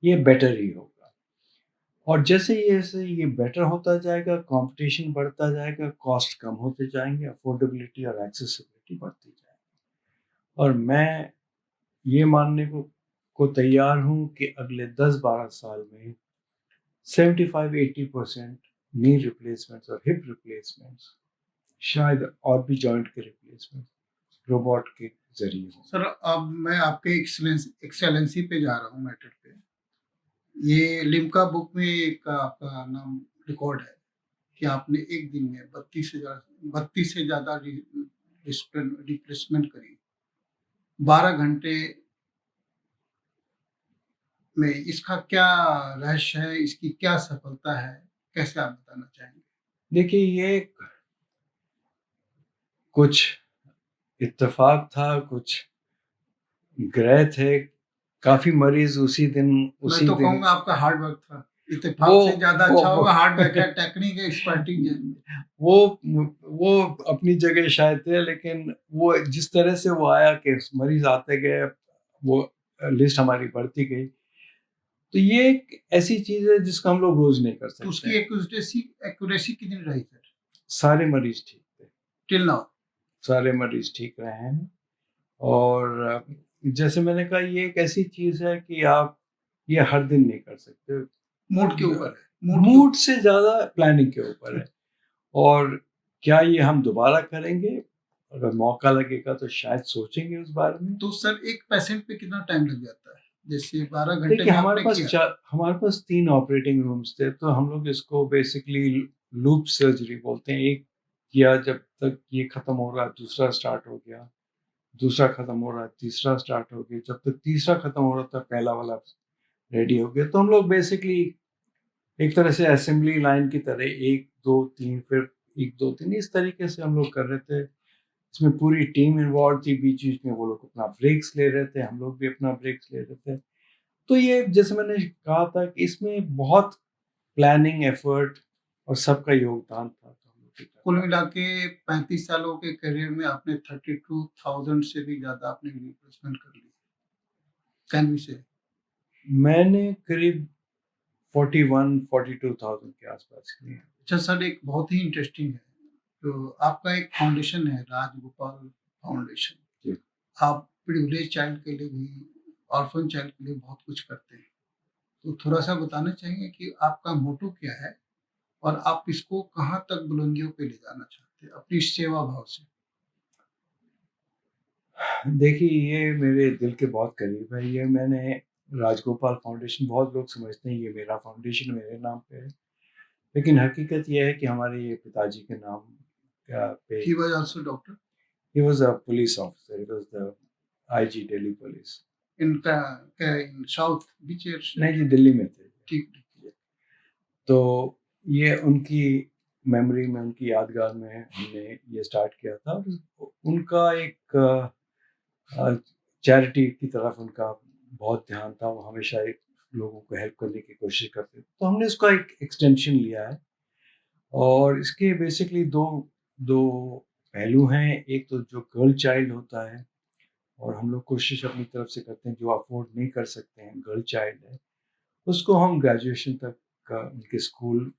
ये बेटर ही होगा। और जैसे ये बेटर होता जाएगा, कंपटीशन बढ़ता जाएगा, कॉस्ट कम होते जाएँगे, अफोर्डेबिलिटी और एक्सेसिबिलिटी बढ़ती जाएगी। और मैं ये मानने को तैयार हूँ कि अगले 10-12 साल में 75-80% नी रिप्लेसमेंट्स और हिप रिप्लेसमेंट्स, शायद और भी जॉइंट के रिप्लेसमेंट रोबोट के ज़रिए हों। सर, अब मैं आपके एक्सेलेंसी पे जा रहा हूँ मैटर पे। ये लिम्का बुक में एक आपका नाम रिकॉर्ड है कि आपने एक दिन में 32 से ज़्यादा रिप्लेसमेंट करी। 12 घंटे में इसका क्या रहस्य है? इसकी क्या सफलता है? कैसे आप बताना चाहेंगे? देखिए, ये कुछ इत्तेफ़ाक था, कुछ ग्रह थे, काफ़ी मरीज़ मैं उसी तो दिन कहूँगा आपका हार्ड वर्क था। वो इत्तेफ़ाक से ज़्यादा वो अच्छा वो होगा हार्ड वर्क है, टेक्निक है, एक्सपर्टीज़ है। वो वो अपनी जगह शायद थे, लेकिन वो जिस तरह से वो आया कि मरीज़ आते गए, वो लिस्ट हमारी बढ़ती गई। तो ये एक ऐसी चीज़ है जिसको हम लोग रोज़ नहीं कर तो सकते उसकी हैं। एक्यूरेसी कितनी रही सर? सारे मरीज़ ठीक थे, टिल नाउ? सारे मरीज़ ठीक रहे हैं। और जैसे मैंने कहा, ये एक ऐसी चीज़ है कि आप ये हर दिन नहीं कर सकते। मूड के ऊपर है, मूड के मूड ऊपर। से ज़्यादा प्लानिंग के ऊपर है। और क्या ये हम दोबारा करेंगे? अगर मौका लगेगा तो शायद सोचेंगे उस बारे में। तो सर एक पेशेंट पे कितना टाइम लग जाता है? जैसे 12 घंटे देखिए, में आपने किया। हमारे पास 3 ऑपरेटिंग रूम्स थे, तो हम लोग इसको बेसिकली लूप सर्जरी बोलते हैं। एक किया, जब तक ये खत्म हो रहा है, दूसरा स्टार्ट हो गया, दूसरा खत्म हो रहा है, तीसरा स्टार्ट हो गया, जब तक तीसरा खत्म हो रहा था, पहला वाला रेडी हो गया। तो हम लोग बेसिकली एक तरह से असेंबली लाइन की तरह 1, 2, 3, फिर 1, 2, 3 इस तरीके से हम लोग कर रहे थे। इसमें पूरी टीम इन्वॉल्व थी, बीच-बीच में वो लोग अपना ब्रेक्स ले रहे थे, हम लोग भी अपना ब्रेक्स ले रहे थे। तो ये जैसे मैंने कहा था कि इसमें बहुत प्लानिंग, एफर्ट और सबका योगदान था। तो हम लोग भी कर कुल पाए। मिला के 35 सालों के करियर में आपने 32,000 से भी ज़्यादा आपने रिप्लेसमेंट कर ली। कैन वी से? मैंने करीब 41-42,000 के आसपास किए हैं। अच्छा सर, एक बहुत ही इंटरेस्टिंग है, तो आपका एक फाउंडेशन है राजगोपाल फाउंडेशन। जी। आप प्रिविलेज चाइल्ड के लिए भी, ऑर्फन चाइल्ड के लिए बहुत कुछ करते हैं। तो थोड़ा-सा बताना चाहेंगे कि आपका मोटो क्या है? और आप इसको कहाँ तक बुलंदियों पे ले जाना चाहते हैं अपनी सेवा भाव से? देखिए, ये मेरे दिल के बहुत करीब है। ये मैंने राजगोपाल फाउंडेशन, बहुत लोग समझते हैं ये मेरा फाउंडेशन मेरे नाम पे है, लेकिन हकीकत ये है कि हमारे ये पिताजी के नाम पे। He was also doctor he was a police officer, he was the IG Delhi police. in South, which area? नहीं जी, दिल्ली में थे। ठीक, ठीक। तो ये उनकी मेमोरी में, उनकी यादगार में हमने ये स्टार्ट किया था। और उनका एक चैरिटी की तरफ उनका बहुत ध्यान था। वो हमेशा एक लोगों को हेल्प करने की कोशिश करते थे। तो हमने उसका एक एक्सटेंशन लिया है और इसके बेसिकली 2 पहलू हैं। एक तो जो गर्ल चाइल्ड होता है, और हम लोग कोशिश अपनी तरफ से करते हैं, जो अफ़ोर्ड नहीं कर सकते हैं, गर्ल चाइल्ड है, उसको हम ग्रेजुएशन तक का उनके स्कूल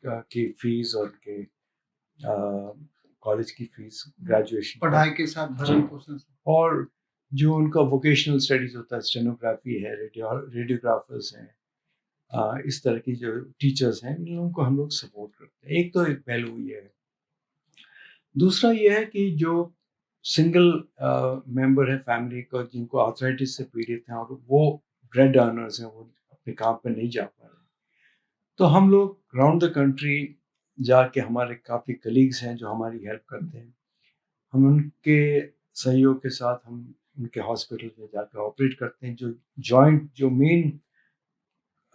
की फ़ीस और उनके कॉलेज की फ़ीस, ग्रेजुएशन पढ़ाई के साथ भरण पोषण से। और जो उनका वोकेशनल स्टडीज़ होता है, स्टेनोग्राफी है, रेडियोग्राफर्स हैं, इस तरह की जो टीचर्स हैं, इन लोगों को हम लोग सपोर्ट करते हैं। एक तो एक पहलू ये है। दूसरा ये है कि जो सिंगल मेंबर है फैमिली का, जिनको आर्थराइटिस से पीड़ित हैं और वो ब्रेड अर्नर्स हैं, वो अपने काम पे नहीं जा पा रहे, तो हम लोग राउंड द कंट्री जाके, हमारे काफ़ी कलीग्स हैं जो हमारी हेल्प करते हैं। हम उनके सहयोग के साथ हम उनके हॉस्पिटल में जाकर ऑपरेट करते हैं। जो जॉइंट, जो मेन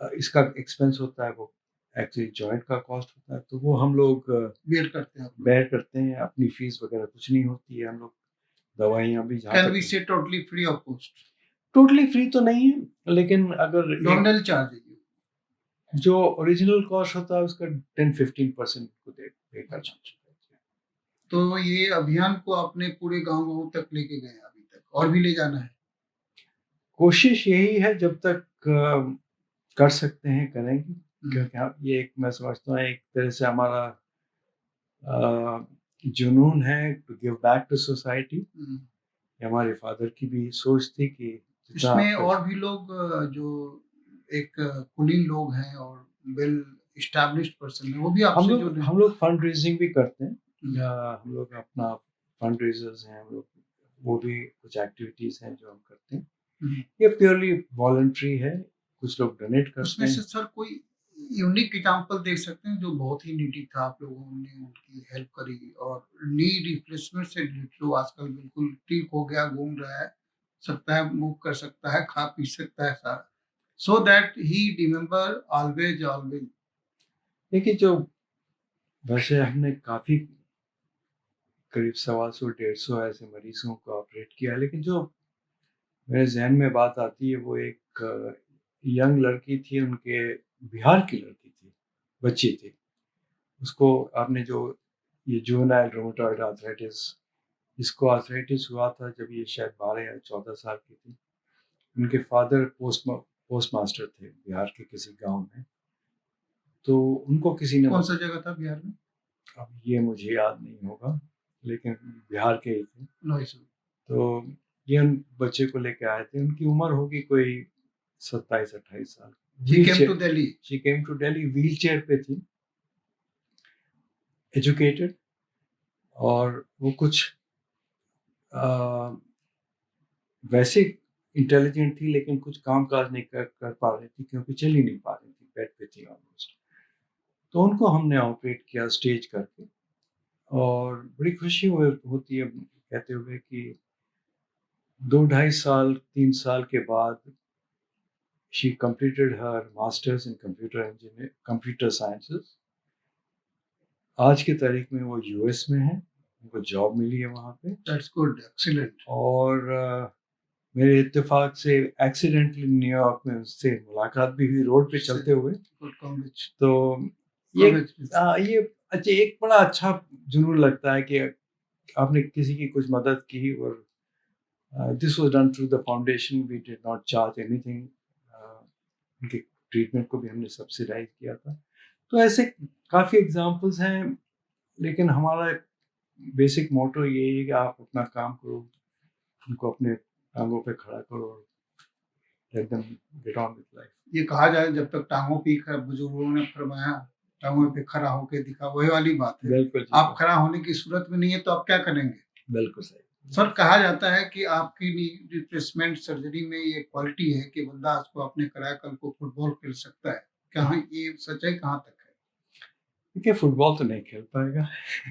इसका एक्सपेंस होता है, वो एक्चुअली जॉइंट का कॉस्ट होता है, तो वो हम लोग बेयर करते हैं। बेयर करते हैं। अपनी फीस वगैरह कुछ नहीं होती है। हम लोग दवाइयाँ भी, जहाँ कैन तक वी से totally free of cost? Totally free तो नहीं है, लेकिन अगर नॉमिनल चार्ज है ये। जो ओरिजिनल कॉस्ट होता है उसका 10-15% को पे करना चाहिए। तो ये अभियान को आपने पूरे गाँव-गाँव तक लेके गए हैं अभी तक, और भी ले जाना है? कोशिश यही है, जब तक कर सकते हैं करेंगे, क्योंकि आप ये एक, मैं समझता हूँ एक तरह से हमारा जुनून है to give back to society. हुँ। ये हमारे फादर की भी सोच थी कि जितना इसमें आप कर और भी लोग जो एक कुलीन लोग हैं और वेल एस्टैब्लिश्ड पर्सन है, वो भी आपसे जुड़े हैं? हम लोग फंड रेजिंग भी करते हैं। हुँ। हम लोग अपना फंड रेजर्स हैं हम लोग, वो भी कुछ एक्टिविटीज़ हैं जो हम करते हैं। हुँ। ये प्योरली वॉलंटरी है। कुछ लोग डोनेट करते उसमें से हैं। सर कोई यूनिक एग्जांपल दे सकते हैं जो बहुत ही नीडी था, आप लोगों ने उनकी हेल्प करी और नी रिप्लेसमेंट से रिलेटेड, वो आजकल बिल्कुल ठीक हो गया, घूम रहा है, सकता है, मूव कर सकता है, खा पी सकता है सारा। सो that he remember always always. देखिए, जो वैसे हमने काफ़ी करीब 125 ऐसे मरीजों को ऑपरेट किया है, लेकिन जो मेरे ज़हन में बात आती है, वो एक यंग लड़की थी, उनके बिहार की लड़की थी, बच्ची थी। उसको आपने जो ये जुवेनाइल रूमेटॉइड आर्थराइटिस, इसको आर्थराइटिस हुआ था जब ये शायद 12 या 14 साल की थी। उनके फादर पोस्ट मास्टर थे बिहार के किसी गाँव में। तो उनको किसी ने, कौन सा जगह था बिहार में? अब ये मुझे याद नहीं होगा, लेकिन बिहार के ही थे। No issue. तो ये उन बच्चे को लेके आए थे। उनकी उम्र होगी कोई 27-28 साल। He came to Delhi. She came to Delhi, wheelchair पे थी, एजुकेटेड, और वो कुछ वैसे इंटेलिजेंट थी, लेकिन कुछ काम काज नहीं कर पा रही थी, क्योंकि चल ही नहीं पा रही थी, बेड पे थी ऑलमोस्ट। तो उनको हमने ऑपरेट किया स्टेज करके, और बड़ी खुशी होती है कहते हुए कि 2-2.5 साल 3 साल के बाद she completed her masters in computer sciences। आज की तारीख में वो यूएस में है, उनको जॉब मिली है वहाँ पे। That's good, excellent. और मेरे इत्तेफाक से एक्सीडेंटली न्यूयॉर्क में उससे मुलाकात भी हुई रोड पे चलते हुए। गुड, कांग्रेच। तो ये कांग्रेचुलेशन। ये अच्छा, एक बड़ा अच्छा जुनून लगता है कि आपने किसी की कुछ मदद की, और this was done through the foundation, we did not charge anything. उनके ट्रीटमेंट को भी हमने सब्सिडाइज किया था। तो ऐसे काफ़ी एग्जांपल्स हैं, लेकिन हमारा बेसिक मोटो यही है कि आप अपना काम करो, उनको अपने टांगों पे खड़ा करो, और let them get on with life. ये कहा जाए, जब तक टांगों पे, बुजुर्गों ने फरमाया, टांगों पे खड़ा होके दिखा, वही वाली बात है। बिल्कुल जी, आप खड़ा होने की सूरत में नहीं है तो आप क्या करेंगे? बिल्कुल सही। सर कहा जाता है कि आपकी नी रिप्लेसमेंट सर्जरी में ये क्वालिटी है कि बंदा उसको आपने कराया कल को फुटबॉल खेल सकता है। कहाँ ये सच्चाई कहाँ तक है? देखिए फुटबॉल तो नहीं खेल पाएगा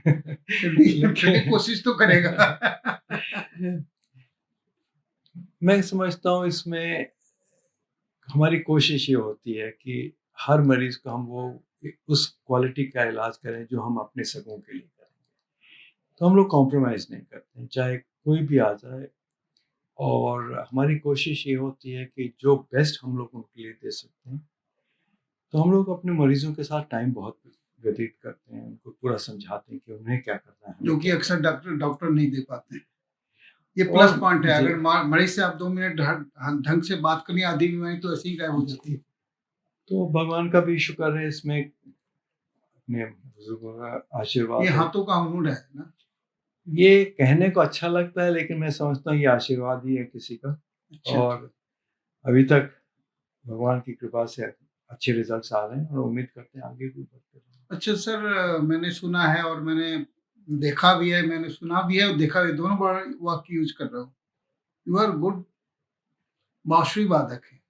फिर भी कोशिश तो करेगा। मैं समझता हूँ इसमें हमारी कोशिश ये होती है कि हर मरीज को हम वो उस क्वालिटी का इलाज करें जो हम अपने सगों के लिए करेंगे। तो हम लोग कॉम्प्रोमाइज़ नहीं करते हैं, चाहे कोई भी आ जाए, और हमारी कोशिश ये होती है कि जो बेस्ट हम लोग उनके लिए दे सकते हैं। तो हम लोग अपने मरीजों के साथ टाइम बहुत व्यतीत करते हैं, उनको पूरा समझाते हैं कि उन्हें क्या करना है, जो हमें कि क्या अक्सर करना डॉक्टर नहीं दे पाते हैं। ये है। प्लस और पॉइंट है, जी, अगर मरीज से आप 2 मिनट ढंग से बात कर लिया, आधी बीमारी तो ऐसे ही गायब हो जाती है। तो भगवान का भी शुक्र है इसमें, अपने बुजुर्गों का ये आशीर्वाद है। हाथों का हुनर है ना? ये कहने को अच्छा लगता है, लेकिन मैं समझता हूँ ये आशीर्वाद ही है किसी का। अच्छा, और अभी तक भगवान की कृपा से अच्छे रिजल्ट्स आ रहे हैं, और उम्मीद करते हैं आगे भी बढ़ते रहें। अच्छा सर, मैंने सुना है और मैंने देखा भी है, मैंने सुना भी है और देखा भी है, दोनों वाक्य यूज़ कर रहा हूँ। यू आर गुड बांसुरी वादक हैं,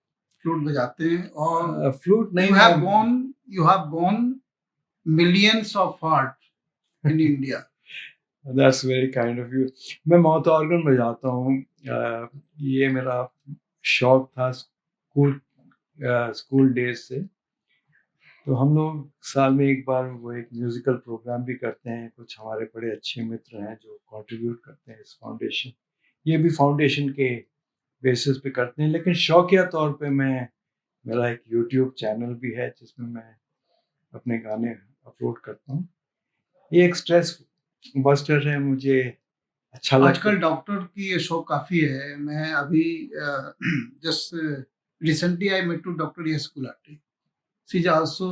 फ्लूट बजाते हैं और फ्लूट नहीं, यू हैव मैं bone you have bone millions of heart in India. That's very kind of you. मैं माउथ ऑर्गन बजाता हूँ। ये मेरा शौक था स्कूल डेज से। तो हम लोग साल में एक बार वो एक म्यूजिकल प्रोग्राम भी करते हैं। कुछ हमारे बड़े अच्छे मित्र हैं जो कंट्रीब्यूट करते हैं इस फाउंडेशन, ये भी फाउंडेशन के बेसिस पे करते हैं, लेकिन शौकिया तौर पे मेरा एक यूट्यूब चैनल भी है जिसमें मैं अपने गाने अपलोड करता हूँ। ये एक स्ट्रेस बस्टर है, मुझे अच्छा लगता आजकल है। डॉक्टर की ये शौक काफ़ी है। मैं अभी just recently I met to doctor S Gulati. She is also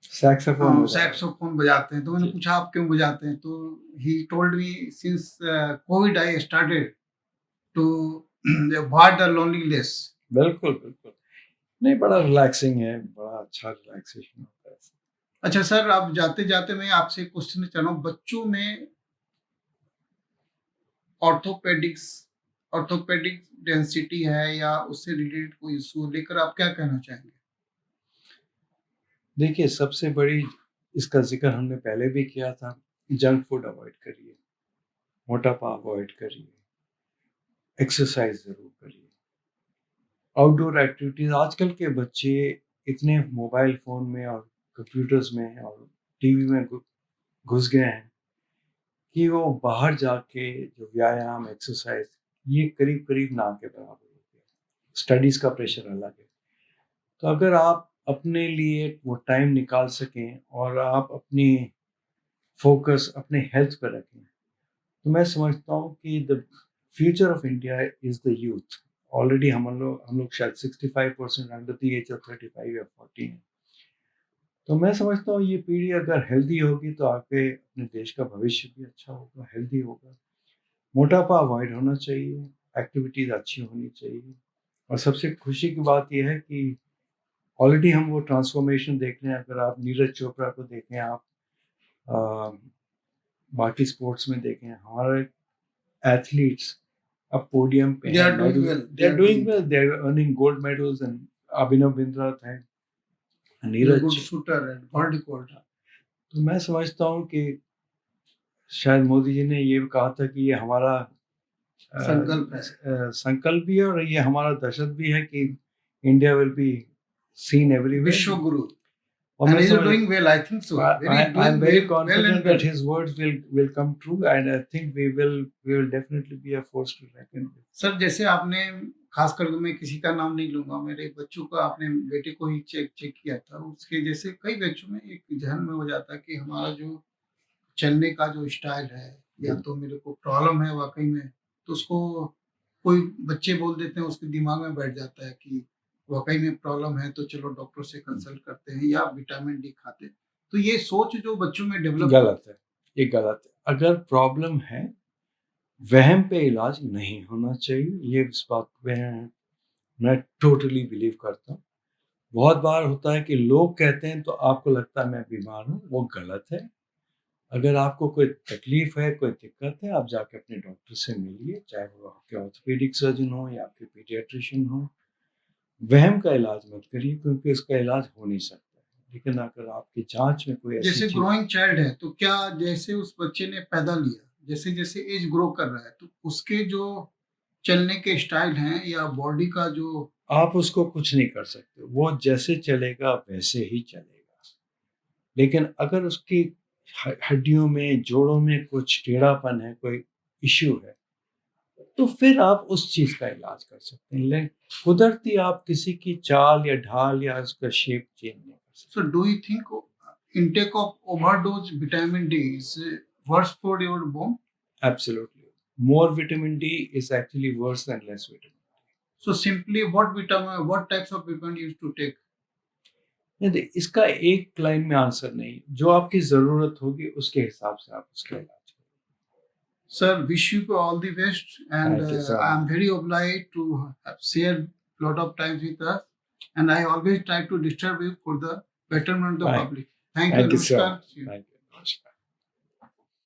saxophone बजा रहा सैक्सोफ़ोन बजाते हैं। तो मैंने जी, पूछा आप क्यों बजाते हैं? तो he told me since Covid I started to avoid the loneliness. बिल्कुल, बिल्कुल। नहीं, बड़ा रिलैक्सिंग है, बड़ा अच्छा रिलैक्सेशन होता है। अच्छा सर, अब जाते-जाते मैं आपसे एक क्वेश्चन चाह रहा हूँ, बच्चों में ऑर्थोपेडिक्स ऑर्थोपेडिक डेंसिटी है या उससे रिलेटेड कोई इश्यू लेकर आप क्या कहना चाहेंगे? देखिए, सबसे बड़ी इसका ज़िक्र हमने पहले भी किया था, जंक फूड अवॉइड करिए, मोटापा अवॉइड करिए, एक्सरसाइज़ ज़रूर करिए, आउटडोर एक्टिविटीज़। आजकल के बच्चे इतने मोबाइल फ़ोन में और कंप्यूटर्स में और टीवी में घुस गए हैं कि वो बाहर जाके जो व्यायाम, एक्सरसाइज़, ये करीब-करीब ना के बराबर हो गया। स्टडीज़ का प्रेशर अलग है। तो अगर आप अपने लिए वो टाइम निकाल सकें और आप अपनी फ़ोकस अपने हेल्थ पे रखें, तो मैं समझता हूँ कि the future of India is the youth. Already हम लोग शायद 65% अंडर द एज ऑफ 35 या 40 हैं। तो मैं समझता हूँ ये पीढ़ी अगर हेल्दी होगी तो आगे अपने देश का भविष्य भी अच्छा होगा, हेल्दी होगा। मोटापा अवॉइड होना चाहिए, एक्टिविटीज़ अच्छी होनी चाहिए, और सबसे खुशी की बात ये है कि ऑलरेडी हम वो ट्रांसफॉर्मेशन देख रहे हैं। अगर आप नीरज चोपड़ा को देखें, आप अ, बाकी स्पोर्ट्स में देखें, हमारे एथलीट्स अब पोडियम पे दे हैं, are doing medal well, they are doing well, they are earning gold medals, and Abhinav Bindra हैं, good Neeraj. Shooter and world record. तो मैं समझता हूँ कि शायद मोदी जी ने ये कहा था कि ये हमारा संकल्प है। संकल्प भी है, और ये हमारा दशक भी है कि इंडिया विल बी सीन विश्व एवरीवेयर। गुरु और एंड मैं ही इज समझ doing well, I think so, very I am doing very well and confident that well. his words will come true, and I think we will definitely be a force to reckon with. Sir जैसे आपने, खास करके मैं किसी का नाम नहीं लूँगा, मेरे बच्चों का आपने बेटे को ही चेक चेक किया था, उसके जैसे कई बच्चों में एक ज़हन में हो जाता है कि हमारा जो चलने का जो स्टाइल है, या तो मेरे को प्रॉब्लम है वाक़ई में, तो उसको कोई बच्चे बोल देते हैं, उसके दिमाग में बैठ जाता है कि वाक़ई में प्रॉब्लम है, तो चलो डॉक्टर से कंसल्ट करते हैं या विटामिन डी खाते हैं। तो ये सोच जो बच्चों में डेवलप गलत होती है, ये गलत है। अगर प्रॉब्लम है, वहम पे इलाज नहीं होना चाहिए। ये इस बात पे मैं टोटली बिलीव करता हूँ। बहुत बार होता है कि लोग कहते हैं तो आपको लगता है मैं बीमार हूँ, वो गलत है। अगर आपको कोई तकलीफ है, कोई दिक्कत है, आप जाके अपने डॉक्टर से मिलिए, चाहे वो आपके ऑर्थोपेडिक सर्जन हो या आपके पीडियाट्रिशियन हो। वहम का इलाज मत करिए क्योंकि उसका इलाज हो नहीं सकता है। लेकिन अगर आपकी जाँच में कोई ऐसी जैसे चीज़ ग्रोइंग चाइल्ड है, तो क्या जैसे उस बच्चे ने पैदा लिया, जैसे-जैसे एज ग्रो कर रहा है, तो उसके जो चलने के स्टाइल हैं या बॉडी का जो आप उसको कुछ नहीं कर सकते। वो जैसे चलेगा वैसे ही चलेगा। लेकिन अगर उसकी हड्डियों में, जोड़ों में कुछ टेढ़ापन है, कोई इश्यू है, तो फिर आप उस चीज़ का इलाज कर सकते हैं। कुदरती आप किसी की चाल या ढाल या उसका शेप चेंज नहीं कर सकते। so do you think intake of overdose vitamin D is worse for your bone? Absolutely. More vitamin D is actually worse than less vitamin. So simply what types of vitamin you used to take? नहीं, इसका एक line में answer नहीं। जो आपकी ज़रूरत होगी उसके हिसाब से आप उसका इलाज करें। Sir, wish you all the best, and Thank you so I am much. very obliged to have shared lot of times with us, and I always try to disturb you for the betterment of the Thank public. Thank you. thank you so Namaskar. much. Thank you. Namaskar.